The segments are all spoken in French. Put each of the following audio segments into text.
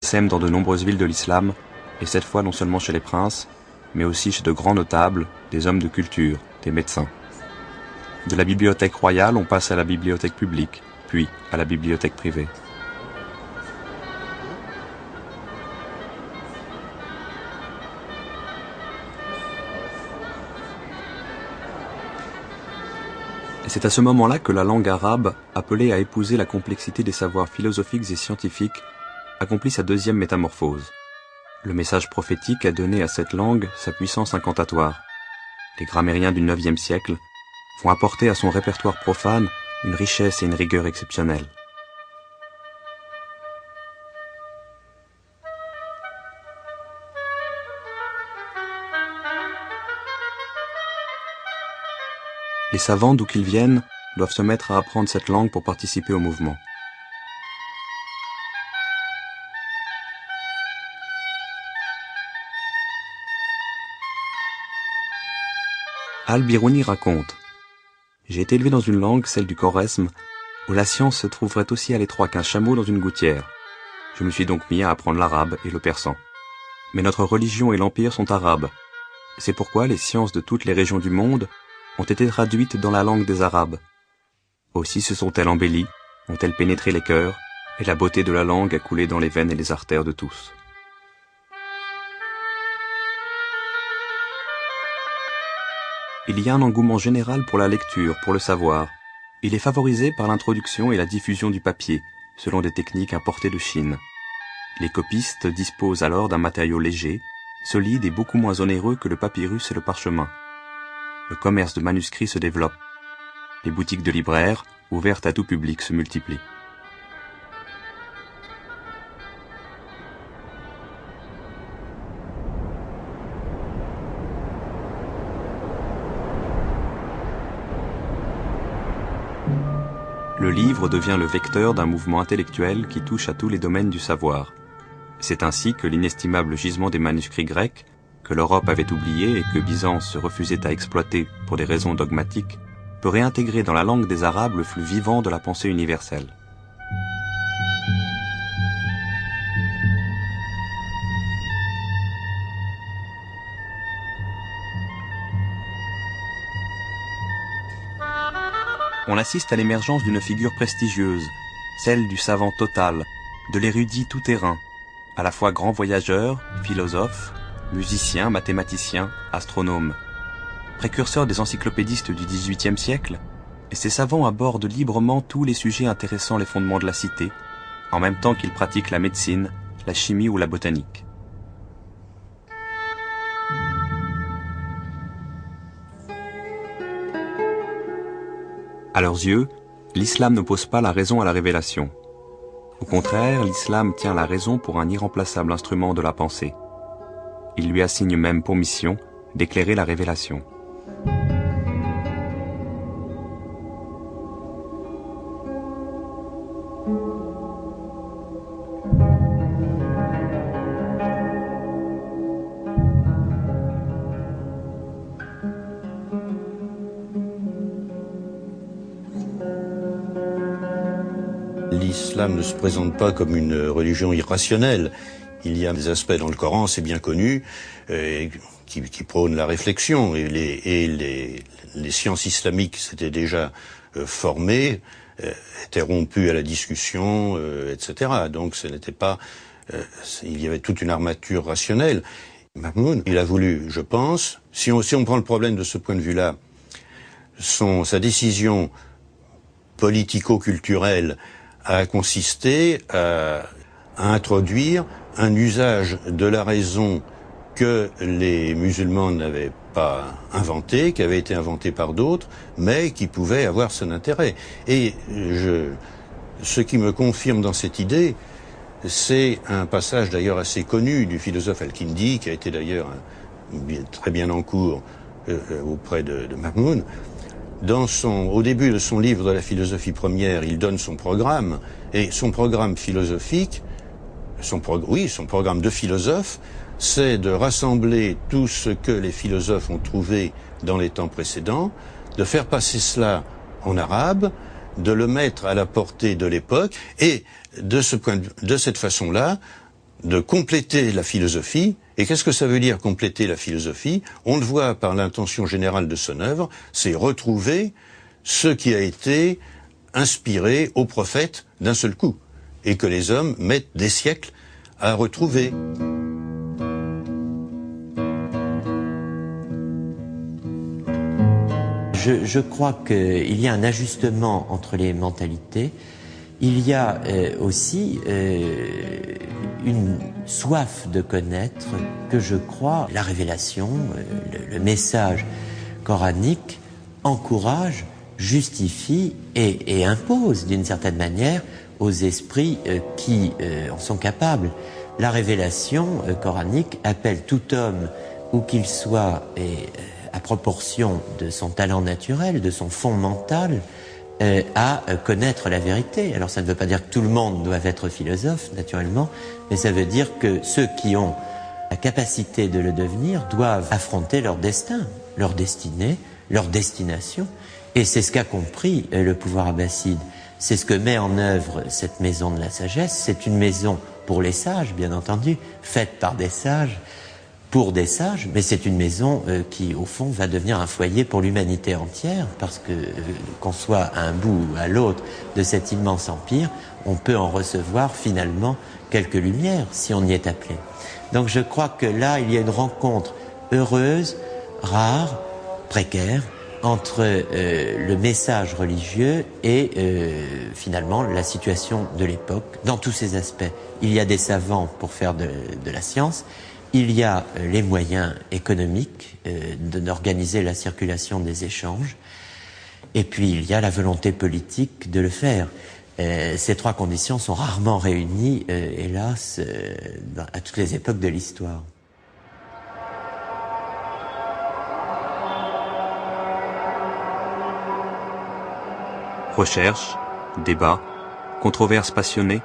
sème dans de nombreuses villes de l'islam, et cette fois non seulement chez les princes, mais aussi chez de grands notables, des hommes de culture, des médecins. De la bibliothèque royale, on passe à la bibliothèque publique, puis à la bibliothèque privée. Et c'est à ce moment-là que la langue arabe, appelée à épouser la complexité des savoirs philosophiques et scientifiques, accomplit sa deuxième métamorphose. Le message prophétique a donné à cette langue sa puissance incantatoire. Les grammairiens du IXe siècle vont apporter à son répertoire profane une richesse et une rigueur exceptionnelles. Les savants, d'où qu'ils viennent, doivent se mettre à apprendre cette langue pour participer au mouvement. Al-Biruni raconte « J'ai été élevé dans une langue, celle du Khorezm, où la science se trouverait aussi à l'étroit qu'un chameau dans une gouttière. Je me suis donc mis à apprendre l'arabe et le persan. Mais notre religion et l'empire sont arabes. C'est pourquoi les sciences de toutes les régions du monde ont été traduites dans la langue des Arabes. Aussi se sont-elles embellies, ont-elles pénétré les cœurs, et la beauté de la langue a coulé dans les veines et les artères de tous. » Il y a un engouement général pour la lecture, pour le savoir. Il est favorisé par l'introduction et la diffusion du papier, selon des techniques importées de Chine. Les copistes disposent alors d'un matériau léger, solide et beaucoup moins onéreux que le papyrus et le parchemin. Le commerce de manuscrits se développe. Les boutiques de libraires, ouvertes à tout public, se multiplient. Le livre devient le vecteur d'un mouvement intellectuel qui touche à tous les domaines du savoir. C'est ainsi que l'inestimable gisement des manuscrits grecs, que l'Europe avait oublié et que Byzance se refusait à exploiter pour des raisons dogmatiques, peut réintégrer dans la langue des Arabes le flux vivant de la pensée universelle. On assiste à l'émergence d'une figure prestigieuse, celle du savant total, de l'érudit tout-terrain, à la fois grand voyageur, philosophe, musicien, mathématicien, astronome. Précurseur des encyclopédistes du XVIIIe siècle, ces savants abordent librement tous les sujets intéressant les fondements de la cité, en même temps qu'ils pratiquent la médecine, la chimie ou la botanique. À leurs yeux, l'islam n'oppose pas la raison à la révélation. Au contraire, l'islam tient la raison pour un irremplaçable instrument de la pensée. Il lui assigne même pour mission d'éclairer la révélation. L'islam ne se présente pas comme une religion irrationnelle. Il y a des aspects dans le Coran, c'est bien connu, qui prônent la réflexion. Et les sciences islamiques s'étaient déjà formées, étaient rompues à la discussion, etc. Donc ce n'était pas... il y avait toute une armature rationnelle. Mahmoud, il a voulu, je pense, si on prend le problème de ce point de vue-là, sa décision politico-culturelle a consisté à introduire un usage de la raison que les musulmans n'avaient pas inventé, qui avait été inventé par d'autres, mais qui pouvait avoir son intérêt. Et ce qui me confirme dans cette idée, c'est un passage d'ailleurs assez connu du philosophe Al-Kindi, qui a été d'ailleurs très bien en cours auprès de Mahmoud. Au début de son livre de la philosophie première, il donne son programme, et son programme philosophique, son programme de philosophe, c'est de rassembler tout ce que les philosophes ont trouvé dans les temps précédents, de faire passer cela en arabe, de le mettre à la portée de l'époque, et de cette façon-là, de compléter la philosophie. Et qu'est-ce que ça veut dire compléter la philosophie? On le voit par l'intention générale de son œuvre, c'est retrouver ce qui a été inspiré aux prophètes d'un seul coup, et que les hommes mettent des siècles à retrouver. Je crois qu'il y a un ajustement entre les mentalités. Il y a aussi une soif de connaître que je crois la révélation, le message coranique encourage, justifie et impose d'une certaine manière aux esprits qui en sont capables. La révélation coranique appelle tout homme, où qu'il soit, à proportion de son talent naturel, de son fond mental, à connaître la vérité. Alors ça ne veut pas dire que tout le monde doit être philosophe, naturellement, mais ça veut dire que ceux qui ont la capacité de le devenir doivent affronter leur destin, leur destinée, leur destination. Et c'est ce qu'a compris le pouvoir abbasside. C'est ce que met en œuvre cette maison de la sagesse. C'est une maison pour les sages, bien entendu, faite par des sages, pour des sages, mais c'est une maison qui, au fond, va devenir un foyer pour l'humanité entière, parce que qu'on soit à un bout ou à l'autre de cet immense empire, on peut en recevoir finalement quelques lumières, si on y est appelé. Donc je crois que là, il y a une rencontre heureuse, rare, précaire, entre le message religieux et finalement la situation de l'époque, dans tous ses aspects. Il y a des savants pour faire de la science, il y a les moyens économiques d'organiser la circulation des échanges, et puis il y a la volonté politique de le faire. Ces trois conditions sont rarement réunies, hélas, à toutes les époques de l'histoire. Recherche, débat, controverses passionnées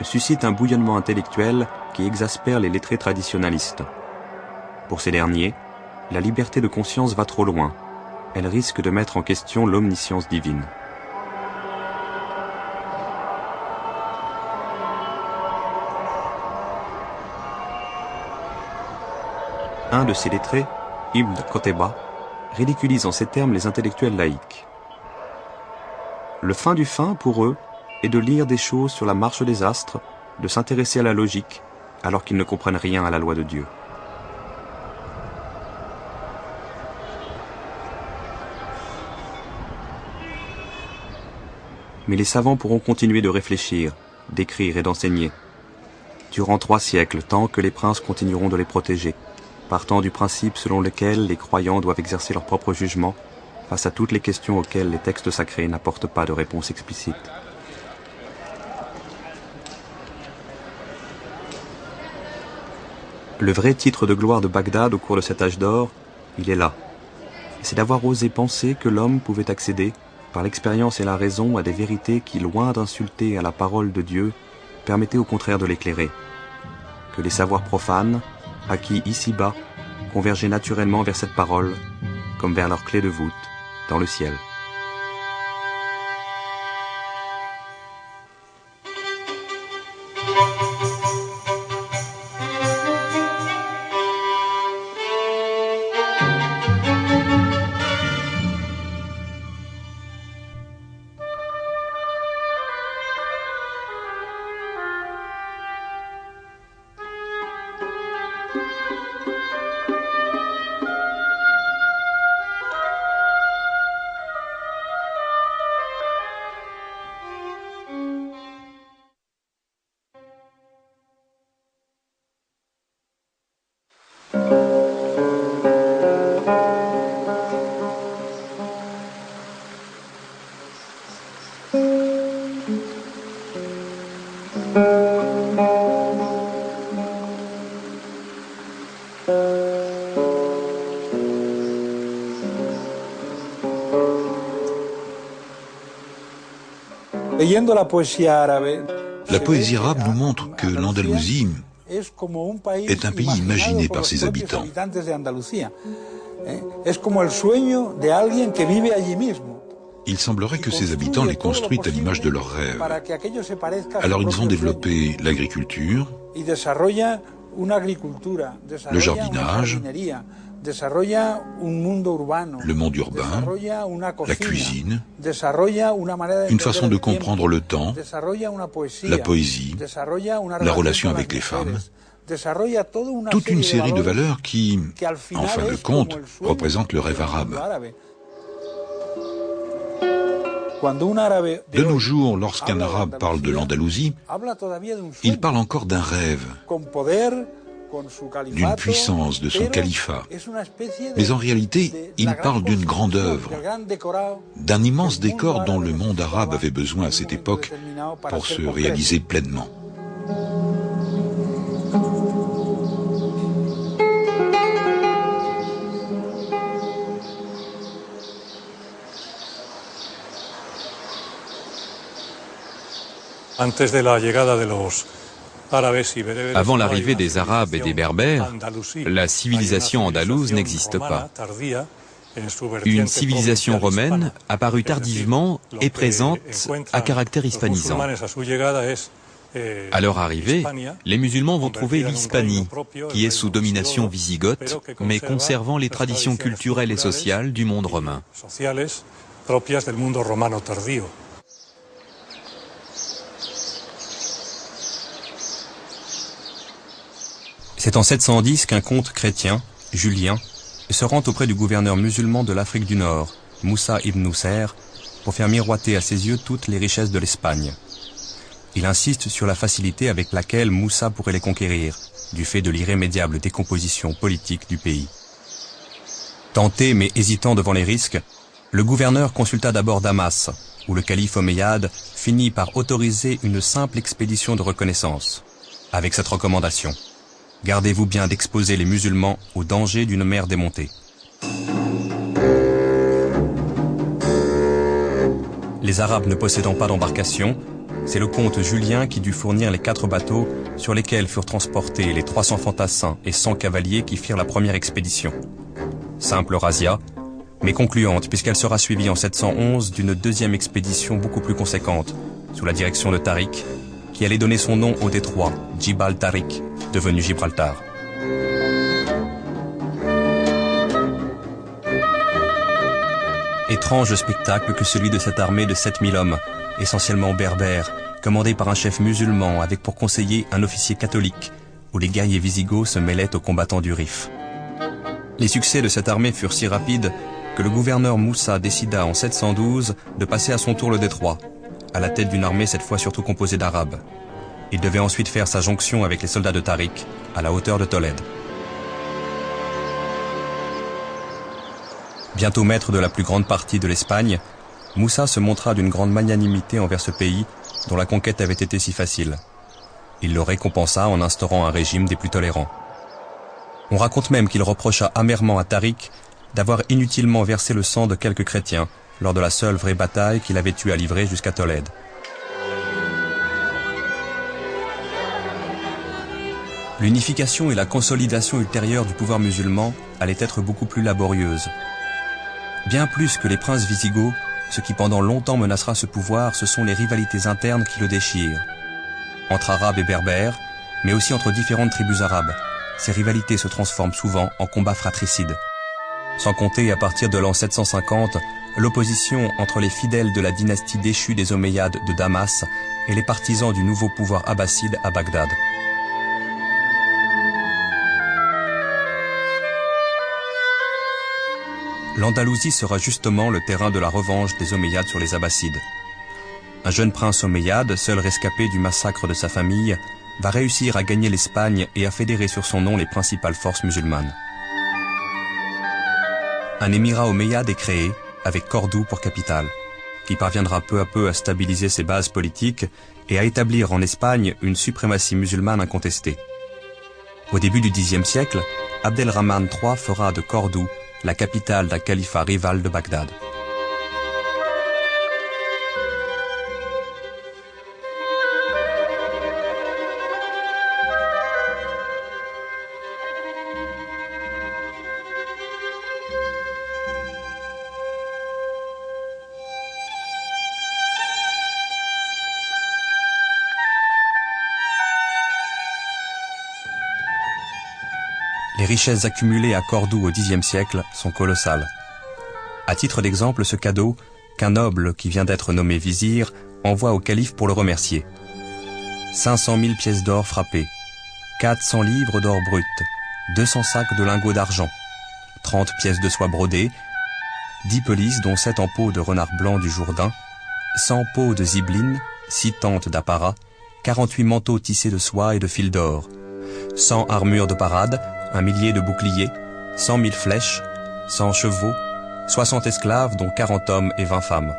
suscitent un bouillonnement intellectuel qui exaspère les lettrés traditionalistes. Pour ces derniers, la liberté de conscience va trop loin. Elle risque de mettre en question l'omniscience divine. Un de ces lettrés, Ibn Qutayba, ridiculise en ces termes les intellectuels laïcs. Le fin du fin, pour eux, est de lire des choses sur la marche des astres, de s'intéresser à la logique, alors qu'ils ne comprennent rien à la loi de Dieu. Mais les savants pourront continuer de réfléchir, d'écrire et d'enseigner, durant 3 siècles, tant que les princes continueront de les protéger, partant du principe selon lequel les croyants doivent exercer leur propre jugement face à toutes les questions auxquelles les textes sacrés n'apportent pas de réponse explicite. Le vrai titre de gloire de Bagdad au cours de cet âge d'or, il est là. C'est d'avoir osé penser que l'homme pouvait accéder, par l'expérience et la raison, à des vérités qui, loin d'insulter à la parole de Dieu, permettaient au contraire de l'éclairer. Que les savoirs profanes, acquis ici-bas, convergeaient naturellement vers cette parole, comme vers leur clé de voûte, dans le ciel. La poésie arabe nous montre que l'Andalousie est un pays imaginé par ses habitants. Il semblerait que ces habitants l'aient construite à l'image de leurs rêves. Alors ils ont développé l'agriculture, le jardinage, le monde urbain, la cuisine, une façon de comprendre le temps, la poésie, la relation avec les femmes, toute une série de valeurs qui, en fin de compte, représentent le rêve arabe. De nos jours, lorsqu'un arabe parle de l'Andalousie, il parle encore d'un rêve, d'une puissance, de son califat. Mais en réalité, il parle d'une grande œuvre, d'un immense décor dont le monde arabe avait besoin à cette époque pour se réaliser pleinement. Avant l'arrivée des Arabes et des Berbères, la civilisation andalouse n'existe pas. Une civilisation romaine, apparue tardivement, est présente à caractère hispanisant. À leur arrivée, les musulmans vont trouver l'Hispanie, qui est sous domination wisigoth, mais conservant les traditions culturelles et sociales du monde romain. C'est en 710 qu'un comte chrétien, Julien, se rend auprès du gouverneur musulman de l'Afrique du Nord, Moussa ibn Nusayr, pour faire miroiter à ses yeux toutes les richesses de l'Espagne. Il insiste sur la facilité avec laquelle Moussa pourrait les conquérir, du fait de l'irrémédiable décomposition politique du pays. Tenté mais hésitant devant les risques, le gouverneur consulta d'abord Damas, où le calife omeyyade finit par autoriser une simple expédition de reconnaissance, avec cette recommandation: gardez-vous bien d'exposer les musulmans au danger d'une mer démontée. Les Arabes ne possédant pas d'embarcation, c'est le comte Julien qui dut fournir les 4 bateaux sur lesquels furent transportés les 300 fantassins et 100 cavaliers qui firent la première expédition. Simple razzia, mais concluante puisqu'elle sera suivie en 711 d'une deuxième expédition beaucoup plus conséquente, sous la direction de Tariq, qui allait donner son nom au détroit, Djibal Tariq, devenu Gibraltar. Étrange spectacle que celui de cette armée de 7000 hommes, essentiellement berbères, commandée par un chef musulman avec pour conseiller un officier catholique, où les guerriers wisigoths se mêlaient aux combattants du Rif. Les succès de cette armée furent si rapides que le gouverneur Moussa décida en 712 de passer à son tour le détroit, à la tête d'une armée cette fois surtout composée d'Arabes. Il devait ensuite faire sa jonction avec les soldats de Tariq, à la hauteur de Tolède. Bientôt maître de la plus grande partie de l'Espagne, Moussa se montra d'une grande magnanimité envers ce pays dont la conquête avait été si facile. Il le récompensa en instaurant un régime des plus tolérants. On raconte même qu'il reprocha amèrement à Tariq d'avoir inutilement versé le sang de quelques chrétiens lors de la seule vraie bataille qu'il avait eu à livrer jusqu'à Tolède. L'unification et la consolidation ultérieure du pouvoir musulman allaient être beaucoup plus laborieuses. Bien plus que les princes wisigoths, ce qui pendant longtemps menacera ce pouvoir, ce sont les rivalités internes qui le déchirent. Entre Arabes et Berbères, mais aussi entre différentes tribus arabes, ces rivalités se transforment souvent en combats fratricides. Sans compter, à partir de l'an 750, l'opposition entre les fidèles de la dynastie déchue des Omeyyades de Damas et les partisans du nouveau pouvoir abbasside à Bagdad. L'Andalousie sera justement le terrain de la revanche des Omeyyades sur les Abbassides. Un jeune prince omeyyade, seul rescapé du massacre de sa famille, va réussir à gagner l'Espagne et à fédérer sur son nom les principales forces musulmanes. Un émirat omeyyade est créé, avec Cordoue pour capitale, qui parviendra peu à peu à stabiliser ses bases politiques et à établir en Espagne une suprématie musulmane incontestée. Au début du Xe siècle, Abdelrahman III fera de Cordoue la capitale d'un califat rival de Bagdad. Les richesses accumulées à Cordoue au Xe siècle sont colossales. À titre d'exemple, ce cadeau qu'un noble qui vient d'être nommé vizir envoie au calife pour le remercier. 500 000 pièces d'or frappées, 400 livres d'or brut, 200 sacs de lingots d'argent, 30 pièces de soie brodée, 10 pelisses dont 7 en peau de renard blanc du Jourdain, 100 peaux de zibeline, 6 tentes d'apparat, 48 manteaux tissés de soie et de fil d'or, 100 armures de parade, 1 millier de boucliers, 100 000 flèches, 100 chevaux, 60 esclaves dont 40 hommes et 20 femmes.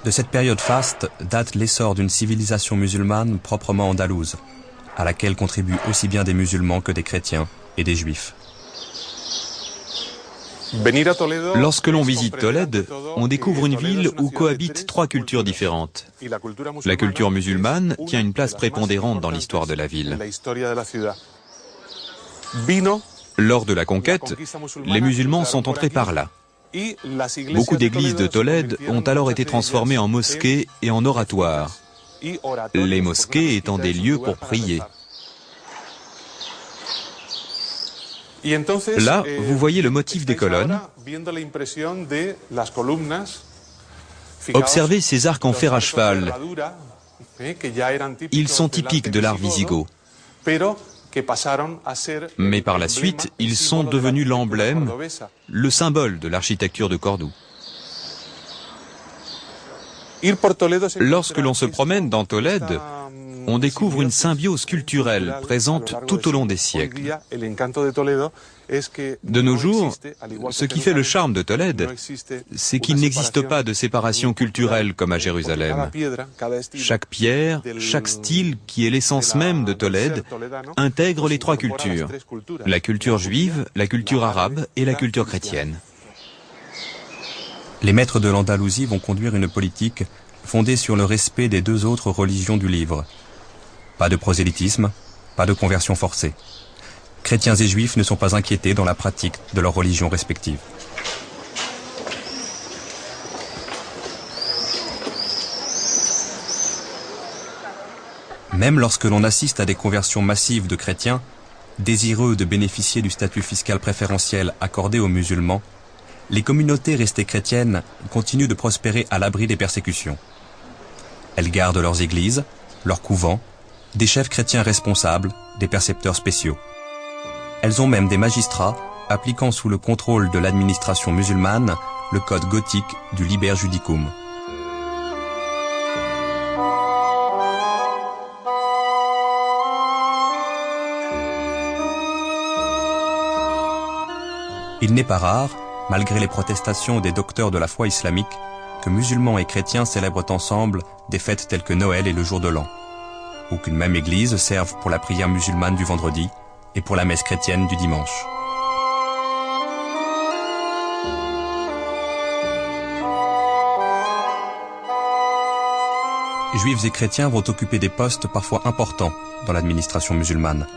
De cette période faste date l'essor d'une civilisation musulmane proprement andalouse, à laquelle contribuent aussi bien des musulmans que des chrétiens et des juifs. Lorsque l'on visite Tolède, on découvre une ville où cohabitent 3 cultures différentes. La culture musulmane tient une place prépondérante dans l'histoire de la ville. Lors de la conquête, les musulmans sont entrés par là. Beaucoup d'églises de Tolède ont alors été transformées en mosquées et en oratoires, les mosquées étant des lieux pour prier. Là, vous voyez le motif des colonnes. Observez ces arcs en fer à cheval. Ils sont typiques de l'art wisigoth. Mais par la suite, ils sont devenus l'emblème, le symbole de l'architecture de Cordoue. Lorsque l'on se promène dans Tolède, on découvre une symbiose culturelle présente tout au long des siècles. De nos jours, ce qui fait le charme de Tolède, c'est qu'il n'existe pas de séparation culturelle comme à Jérusalem. Chaque pierre, chaque style, qui est l'essence même de Tolède, intègre les 3 cultures, la culture juive, la culture arabe et la culture chrétienne. Les maîtres de l'Andalousie vont conduire une politique fondée sur le respect des 2 autres religions du livre. Pas de prosélytisme, pas de conversion forcée. Chrétiens et juifs ne sont pas inquiétés dans la pratique de leurs religions respectives. Même lorsque l'on assiste à des conversions massives de chrétiens, désireux de bénéficier du statut fiscal préférentiel accordé aux musulmans, les communautés restées chrétiennes continuent de prospérer à l'abri des persécutions. Elles gardent leurs églises, leurs couvents, des chefs chrétiens responsables, des percepteurs spéciaux. Elles ont même des magistrats appliquant sous le contrôle de l'administration musulmane le code gothique du Liber Judicum. Il n'est pas rare, malgré les protestations des docteurs de la foi islamique, que musulmans et chrétiens célèbrent ensemble des fêtes telles que Noël et le jour de l'an, ou qu'une même église serve pour la prière musulmane du vendredi et pour la messe chrétienne du dimanche. Juifs et chrétiens vont occuper des postes parfois importants dans l'administration musulmane,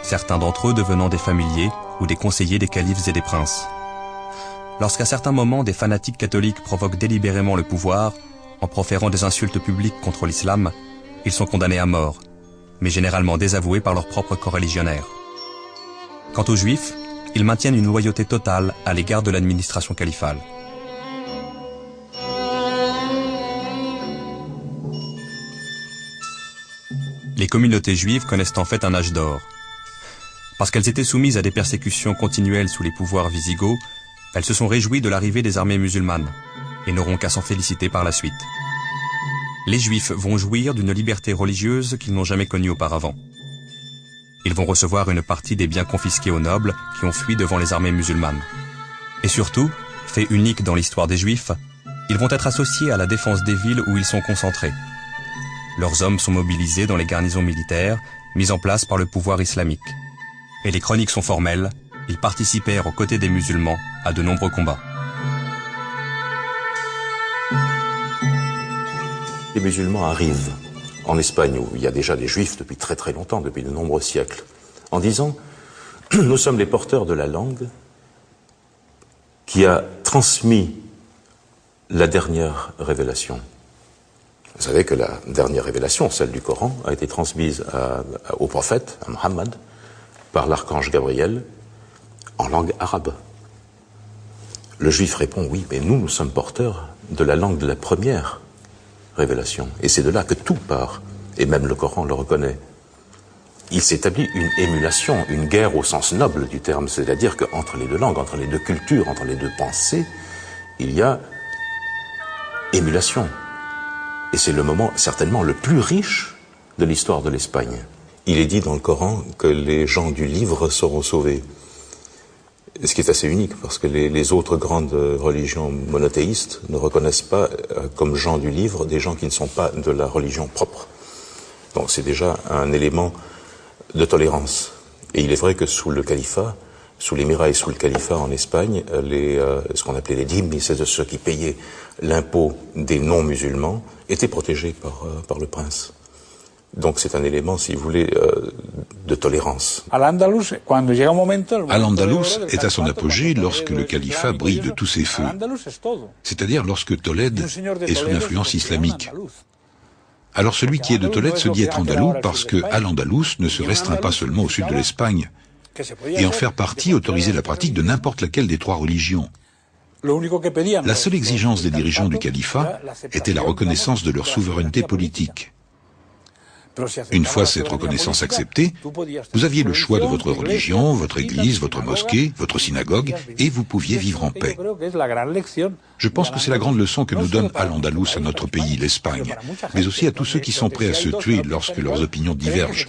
certains d'entre eux devenant des familiers ou des conseillers des califes et des princes. Lorsqu'à certains moments des fanatiques catholiques provoquent délibérément le pouvoir, en proférant des insultes publiques contre l'islam, ils sont condamnés à mort, mais généralement désavoués par leurs propres coreligionnaires. Quant aux juifs, ils maintiennent une loyauté totale à l'égard de l'administration califale. Les communautés juives connaissent en fait un âge d'or. Parce qu'elles étaient soumises à des persécutions continuelles sous les pouvoirs wisigoths, elles se sont réjouies de l'arrivée des armées musulmanes et n'auront qu'à s'en féliciter par la suite. Les juifs vont jouir d'une liberté religieuse qu'ils n'ont jamais connue auparavant. Ils vont recevoir une partie des biens confisqués aux nobles qui ont fui devant les armées musulmanes. Et surtout, fait unique dans l'histoire des juifs, ils vont être associés à la défense des villes où ils sont concentrés. Leurs hommes sont mobilisés dans les garnisons militaires mises en place par le pouvoir islamique. Et les chroniques sont formelles, ils participèrent aux côtés des musulmans à de nombreux combats. Les musulmans arrivent en Espagne, où il y a déjà des juifs depuis très très longtemps, depuis de nombreux siècles, en disant « Nous sommes les porteurs de la langue qui a transmis la dernière révélation. » Vous savez que la dernière révélation, celle du Coran, a été transmise au prophète, à Mohammed, par l'archange Gabriel en langue arabe. Le juif répond, oui, mais nous sommes porteurs de la langue de la première révélation. Et c'est de là que tout part. Et même le Coran le reconnaît. Il s'établit une émulation, une guerre au sens noble du terme, c'est-à-dire qu'entre les deux langues, entre les deux cultures, entre les deux pensées, il y a émulation. Et c'est le moment certainement le plus riche de l'histoire de l'Espagne. Il est dit dans le Coran que les gens du livre seront sauvés. Ce qui est assez unique, parce que les autres grandes religions monothéistes ne reconnaissent pas comme gens du livre des gens qui ne sont pas de la religion propre. Donc c'est déjà un élément de tolérance. Et il est vrai que sous le califat, sous l'émirat et sous le califat en Espagne, ce qu'on appelait les dhimmi, c'est ceux qui payaient l'impôt des non-musulmans, étaient protégés par le prince. Donc c'est un élément, si vous voulez, de tolérance. Al-Andalus est à son apogée lorsque le califat brille de tous ses feux, c'est-à-dire lorsque Tolède est sous l'influence islamique. Alors celui qui est de Tolède se dit être andalou parce que Al-Andalus ne se restreint pas seulement au sud de l'Espagne, et en faire partie autorisait la pratique de n'importe laquelle des trois religions. La seule exigence des dirigeants du califat était la reconnaissance de leur souveraineté politique. Une fois cette reconnaissance acceptée, vous aviez le choix de votre religion, votre église, votre mosquée, votre synagogue, et vous pouviez vivre en paix. Je pense que c'est la grande leçon que nous donne Al-Andalus à notre pays, l'Espagne, mais aussi à tous ceux qui sont prêts à se tuer lorsque leurs opinions divergent.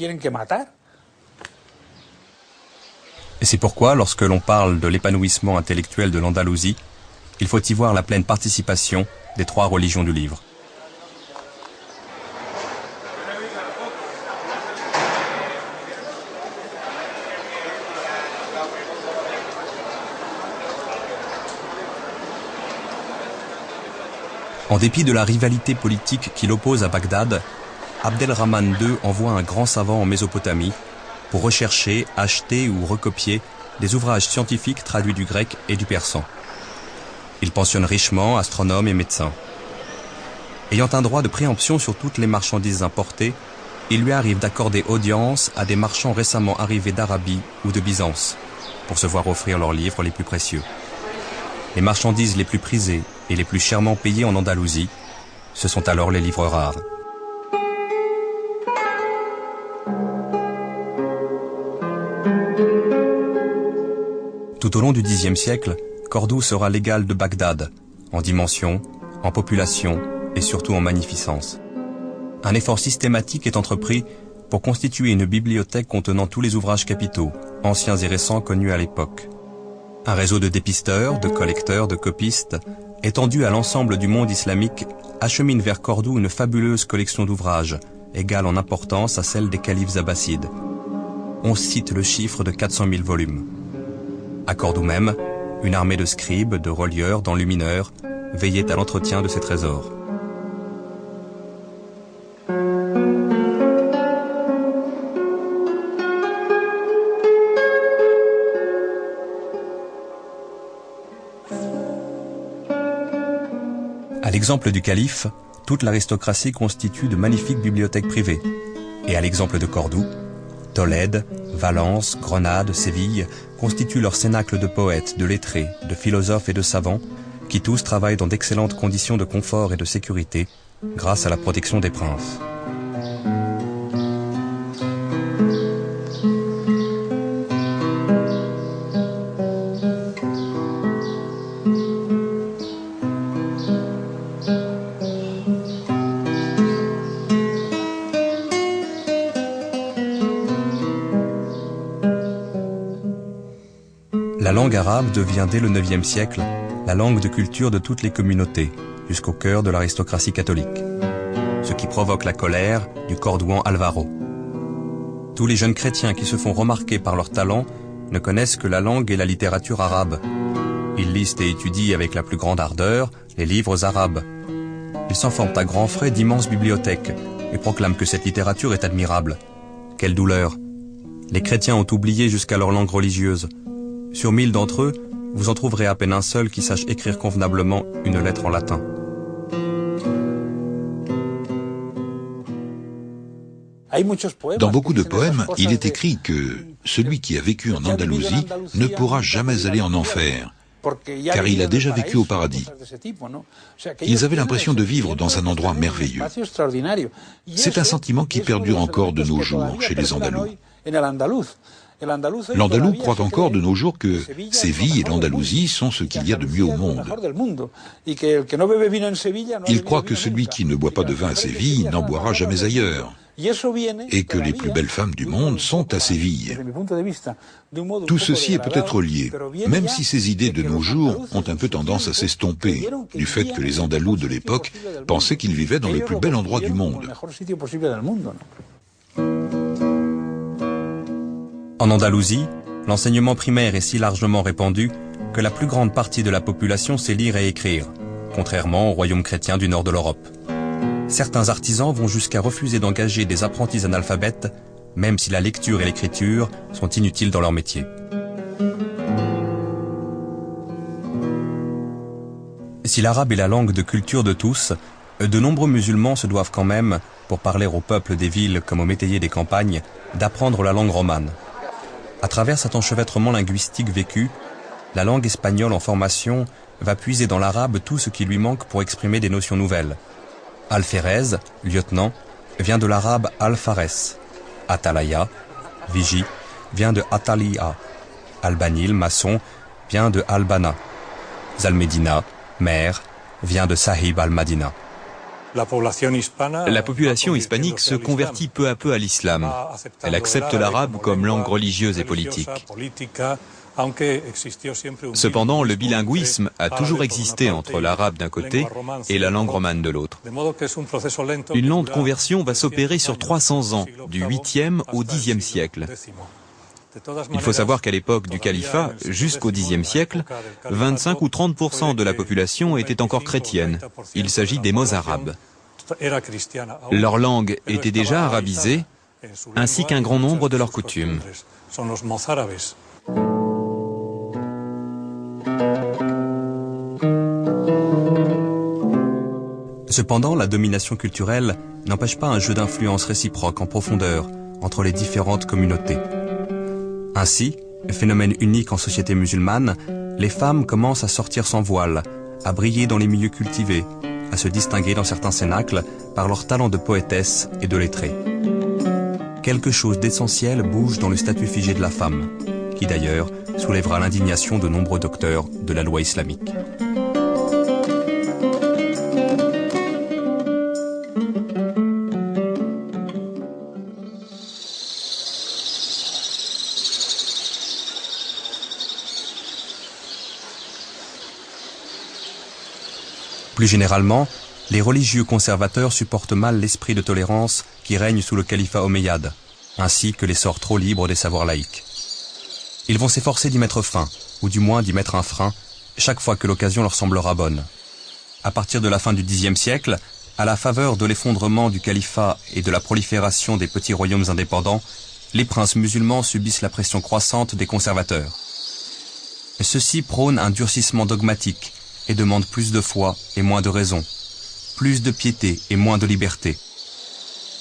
Et c'est pourquoi, lorsque l'on parle de l'épanouissement intellectuel de l'Andalousie, il faut y voir la pleine participation des trois religions du livre. En dépit de la rivalité politique qui l'oppose à Bagdad, Abdelrahman II envoie un grand savant en Mésopotamie pour rechercher, acheter ou recopier des ouvrages scientifiques traduits du grec et du persan. Il pensionne richement astronomes et médecins. Ayant un droit de préemption sur toutes les marchandises importées, il lui arrive d'accorder audience à des marchands récemment arrivés d'Arabie ou de Byzance pour se voir offrir leurs livres les plus précieux. Les marchandises les plus prisées et les plus chèrement payées en Andalousie, ce sont alors les livres rares. Tout au long du Xe siècle, Cordoue sera l'égal de Bagdad, en dimension, en population et surtout en magnificence. Un effort systématique est entrepris pour constituer une bibliothèque contenant tous les ouvrages capitaux, anciens et récents connus à l'époque. Un réseau de dépisteurs, de collecteurs, de copistes, étendu à l'ensemble du monde islamique, achemine vers Cordoue une fabuleuse collection d'ouvrages, égale en importance à celle des califes abbassides. On cite le chiffre de 400 000 volumes. À Cordoue même, une armée de scribes, de relieurs, d'enlumineurs veillait à l'entretien de ces trésors. À l'exemple du calife, toute l'aristocratie constitue de magnifiques bibliothèques privées. Et à l'exemple de Cordoue, Tolède, Valence, Grenade, Séville constituent leur cénacle de poètes, de lettrés, de philosophes et de savants qui tous travaillent dans d'excellentes conditions de confort et de sécurité grâce à la protection des princes. La langue arabe devient dès le IXe siècle la langue de culture de toutes les communautés, jusqu'au cœur de l'aristocratie catholique, ce qui provoque la colère du Cordouan Alvaro. Tous les jeunes chrétiens qui se font remarquer par leur talent ne connaissent que la langue et la littérature arabe. Ils lisent et étudient avec la plus grande ardeur les livres arabes. Ils s'en forment à grands frais d'immenses bibliothèques et proclament que cette littérature est admirable. Quelle douleur! Les chrétiens ont oublié jusqu'à leur langue religieuse. Sur 1000 d'entre eux, vous en trouverez à peine un seul qui sache écrire convenablement une lettre en latin. Dans beaucoup de poèmes, il est écrit que celui qui a vécu en Andalousie ne pourra jamais aller en enfer, car il a déjà vécu au paradis. Ils avaient l'impression de vivre dans un endroit merveilleux. C'est un sentiment qui perdure encore de nos jours chez les Andalous. L'Andalou croit encore de nos jours que Séville et l'Andalousie sont ce qu'il y a de mieux au monde. Il croit que celui qui ne boit pas de vin à Séville n'en boira jamais ailleurs, et que les plus belles femmes du monde sont à Séville. Tout ceci est peut-être lié, même si ces idées de nos jours ont un peu tendance à s'estomper, du fait que les Andalous de l'époque pensaient qu'ils vivaient dans le plus bel endroit du monde. En Andalousie, l'enseignement primaire est si largement répandu que la plus grande partie de la population sait lire et écrire, contrairement aux royaumes chrétiens du nord de l'Europe. Certains artisans vont jusqu'à refuser d'engager des apprentis analphabètes, même si la lecture et l'écriture sont inutiles dans leur métier. Si l'arabe est la langue de culture de tous, de nombreux musulmans se doivent quand même, pour parler au peuple des villes comme aux métayers des campagnes, d'apprendre la langue romane. À travers cet enchevêtrement linguistique vécu, la langue espagnole en formation va puiser dans l'arabe tout ce qui lui manque pour exprimer des notions nouvelles. Alférez, lieutenant, vient de l'arabe al-fares. Atalaya, vigie, vient de ataliya. Albanil, maçon, vient de albana. Zalmedina, maire, vient de sahib al-madina. La population hispanique se convertit peu à peu à l'islam. Elle accepte l'arabe comme langue religieuse et politique. Cependant, le bilinguisme a toujours existé entre l'arabe d'un côté et la langue romane de l'autre. Une lente conversion va s'opérer sur 300 ans, du 8e au 10e siècle. Il faut savoir qu'à l'époque du califat, jusqu'au Xe siècle, 25 ou 30% de la population était encore chrétienne. Il s'agit des mozarabes. Leur langue était déjà arabisée, ainsi qu'un grand nombre de leurs coutumes. Cependant, la domination culturelle n'empêche pas un jeu d'influence réciproque en profondeur entre les différentes communautés. Ainsi, phénomène unique en société musulmane, les femmes commencent à sortir sans voile, à briller dans les milieux cultivés, à se distinguer dans certains cénacles par leur talent de poétesse et de lettrée. Quelque chose d'essentiel bouge dans le statut figé de la femme, qui d'ailleurs soulèvera l'indignation de nombreux docteurs de la loi islamique. Plus généralement, les religieux conservateurs supportent mal l'esprit de tolérance qui règne sous le califat omeyyade, ainsi que l'essor trop libre des savoirs laïques. Ils vont s'efforcer d'y mettre fin, ou du moins d'y mettre un frein, chaque fois que l'occasion leur semblera bonne. À partir de la fin du Xe siècle, à la faveur de l'effondrement du califat et de la prolifération des petits royaumes indépendants, les princes musulmans subissent la pression croissante des conservateurs. Ceux-ci prônent un durcissement dogmatique, et demandent plus de foi et moins de raison, plus de piété et moins de liberté.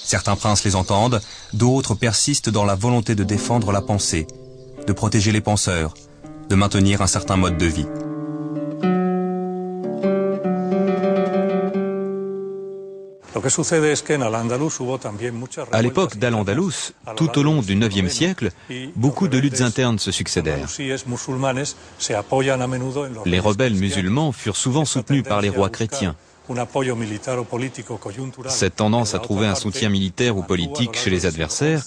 Certains princes les entendent, d'autres persistent dans la volonté de défendre la pensée, de protéger les penseurs, de maintenir un certain mode de vie. À l'époque d'Al-Andalus, tout au long du IXe siècle, beaucoup de luttes internes se succédèrent. Les rebelles musulmans furent souvent soutenus par les rois chrétiens. Cette tendance à trouver un soutien militaire ou politique chez les adversaires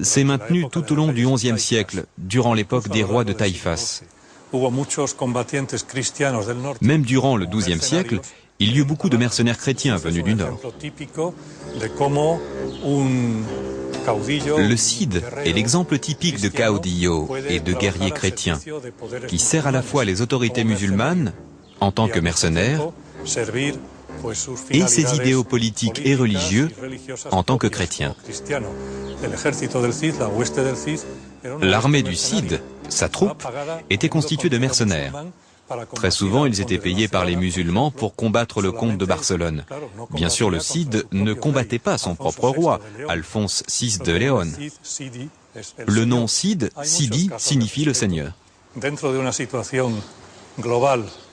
s'est maintenue tout au long du XIe siècle, durant l'époque des rois de Taïfas. Même durant le XIIe siècle, il y eut beaucoup de mercenaires chrétiens venus du Nord. Le Cid est l'exemple typique de caudillo et de guerrier chrétien, qui sert à la fois les autorités musulmanes, en tant que mercenaire, et ses idéaux politiques et religieux, en tant que chrétien. L'armée du Cid, sa troupe, était constituée de mercenaires. Très souvent, ils étaient payés par les musulmans pour combattre le comte de Barcelone. Bien sûr, le Cid ne combattait pas son propre roi, Alphonse VI de Léon. Le nom Cid, Sidi, signifie le Seigneur.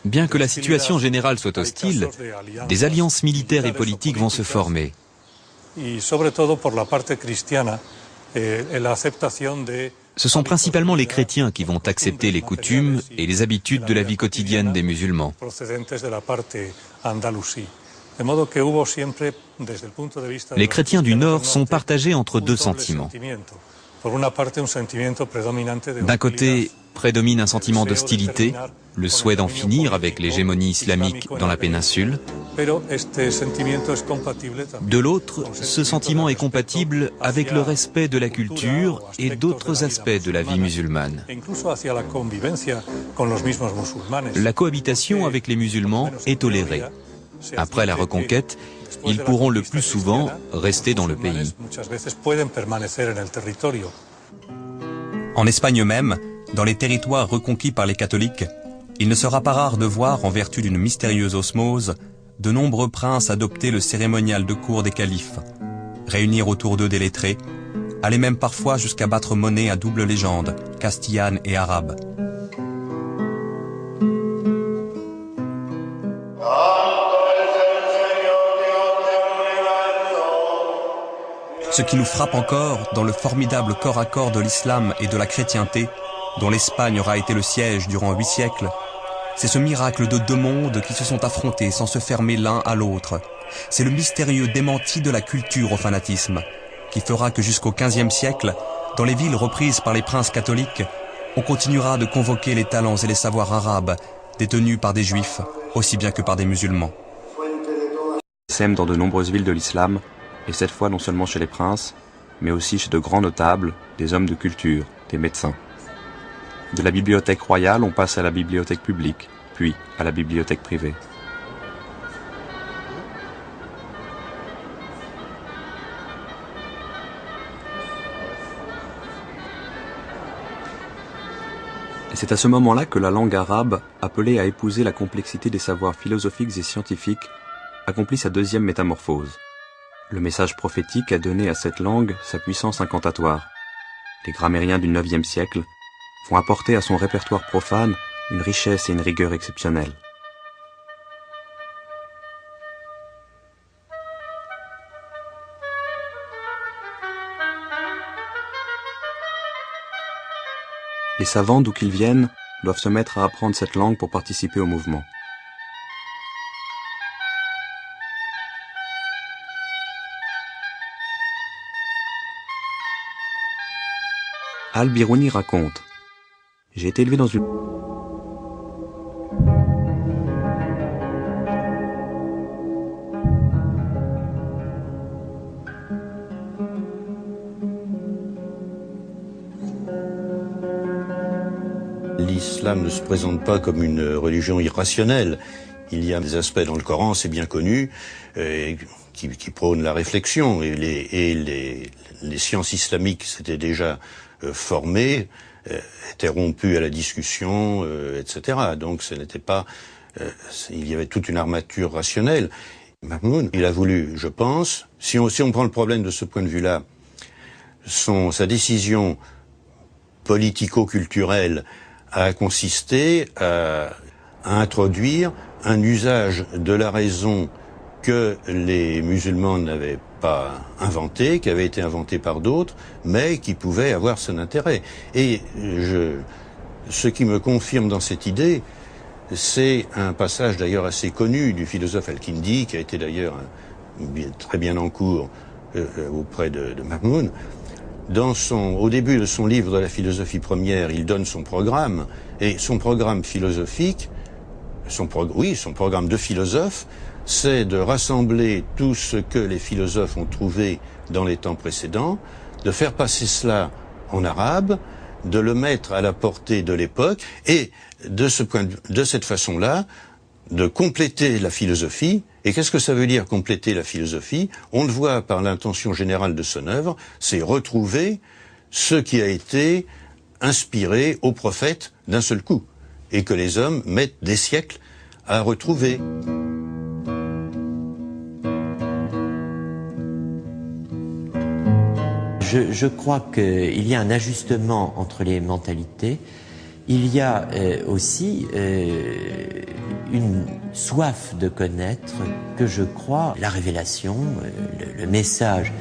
Bien que la situation générale soit hostile, des alliances militaires et politiques vont se former. Ce sont principalement les chrétiens qui vont accepter les coutumes et les habitudes de la vie quotidienne des musulmans. Les chrétiens du Nord sont partagés entre deux sentiments. D'un côté, prédomine un sentiment d'hostilité, le souhait d'en finir avec l'hégémonie islamique dans la péninsule. De l'autre, ce sentiment est compatible avec le respect de la culture et d'autres aspects de la vie musulmane. La cohabitation avec les musulmans est tolérée. Après la reconquête, ils pourront le plus souvent rester dans le pays. En Espagne même, dans les territoires reconquis par les catholiques, il ne sera pas rare de voir, en vertu d'une mystérieuse osmose, de nombreux princes adopter le cérémonial de cour des califes, réunir autour d'eux des lettrés, aller même parfois jusqu'à battre monnaie à double légende, castillane et arabe. Ce qui nous frappe encore dans le formidable corps à corps de l'islam et de la chrétienté, dont l'Espagne aura été le siège durant 8 siècles, c'est ce miracle de deux mondes qui se sont affrontés sans se fermer l'un à l'autre. C'est le mystérieux démenti de la culture au fanatisme, qui fera que jusqu'au XVe siècle, dans les villes reprises par les princes catholiques, on continuera de convoquer les talents et les savoirs arabes, détenus par des juifs, aussi bien que par des musulmans. Sème dans de nombreuses villes de l'islam, et cette fois non seulement chez les princes, mais aussi chez de grands notables, des hommes de culture, des médecins. De la bibliothèque royale, on passe à la bibliothèque publique, puis à la bibliothèque privée. Et c'est à ce moment-là que la langue arabe, appelée à épouser la complexité des savoirs philosophiques et scientifiques, accomplit sa deuxième métamorphose. Le message prophétique a donné à cette langue sa puissance incantatoire. Les grammairiens du IXe siècle vont apporter à son répertoire profane une richesse et une rigueur exceptionnelles. Les savants, d'où qu'ils viennent, doivent se mettre à apprendre cette langue pour participer au mouvement. Al-Biruni raconte « J'ai été élevé dans une... L'islam ne se présente pas comme une religion irrationnelle. Il y a des aspects dans le Coran, c'est bien connu, qui prônent la réflexion. Et les sciences islamiques s'étaient déjà formées, étaient rompues à la discussion, etc. Donc ce n'était pas... il y avait toute une armature rationnelle. Mahmoud, il a voulu, je pense, si on prend le problème de ce point de vue-là, sa décision politico-culturelle a consisté à introduire un usage de la raison que les musulmans n'avaient pas inventé, qui avait été inventé par d'autres, mais qui pouvait avoir son intérêt. Et ce qui me confirme dans cette idée, c'est un passage d'ailleurs assez connu du philosophe Al-Kindi, qui a été d'ailleurs très bien en cours auprès de Mahmoud. Au début de son livre de la philosophie première, il donne son programme, et son programme philosophique, son programme de philosophe, c'est de rassembler tout ce que les philosophes ont trouvé dans les temps précédents, de faire passer cela en arabe, de le mettre à la portée de l'époque, et de cette façon-là, de compléter la philosophie. Et qu'est-ce que ça veut dire compléter la philosophie? On le voit par l'intention générale de son œuvre, c'est retrouver ce qui a été inspiré aux prophètes d'un seul coup, et que les hommes mettent des siècles à retrouver. je crois qu'il y a un ajustement entre les mentalités. Il y a aussi une soif de connaître que je crois la révélation, le message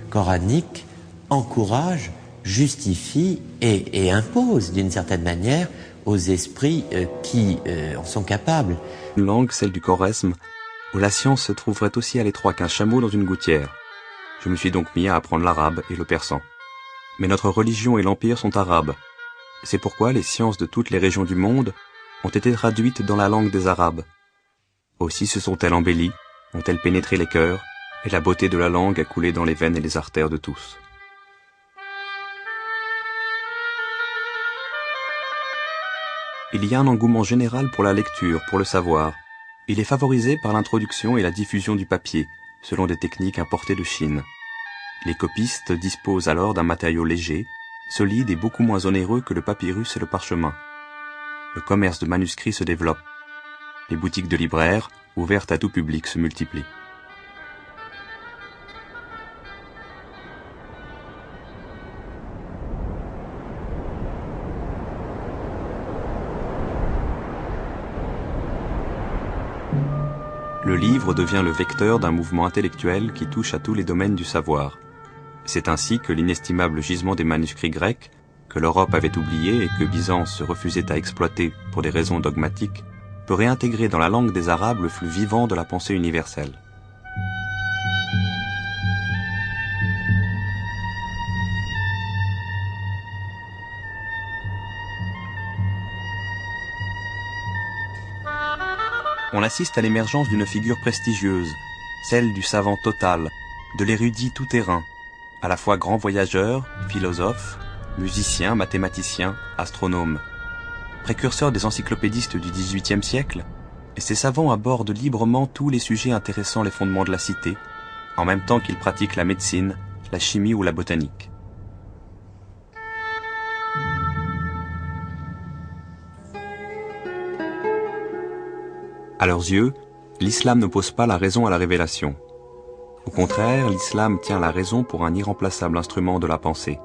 coranique encourage, justifie et impose d'une certaine manière aux esprits qui en sont capables. Une langue, celle du Khorezm, où la science se trouverait aussi à l'étroit qu'un chameau dans une gouttière. Je me suis donc mis à apprendre l'arabe et le persan. Mais notre religion et l'empire sont arabes. C'est pourquoi les sciences de toutes les régions du monde ont été traduites dans la langue des Arabes. Aussi se sont-elles embellies, ont-elles pénétré les cœurs, et la beauté de la langue a coulé dans les veines et les artères de tous. Il y a un engouement général pour la lecture, pour le savoir. Il est favorisé par l'introduction et la diffusion du papier, selon des techniques importées de Chine. Les copistes disposent alors d'un matériau léger, solide et beaucoup moins onéreux que le papyrus et le parchemin. Le commerce de manuscrits se développe. Les boutiques de libraires, ouvertes à tout public, se multiplient. Le livre devient le vecteur d'un mouvement intellectuel qui touche à tous les domaines du savoir. C'est ainsi que l'inestimable gisement des manuscrits grecs, que l'Europe avait oublié et que Byzance se refusait à exploiter pour des raisons dogmatiques, peut réintégrer dans la langue des Arabes le flux vivant de la pensée universelle. On assiste à l'émergence d'une figure prestigieuse, celle du savant total, de l'érudit tout-terrain, à la fois grand voyageur, philosophe, musicien, mathématicien, astronome. Précurseur des encyclopédistes du XVIIIe siècle, ces savants abordent librement tous les sujets intéressant les fondements de la cité, en même temps qu'ils pratiquent la médecine, la chimie ou la botanique. À leurs yeux, l'islam n'oppose pas la raison à la révélation. Au contraire, l'islam tient la raison pour un irremplaçable instrument de la pensée.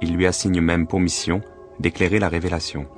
Il lui assigne même pour mission d'éclairer la révélation.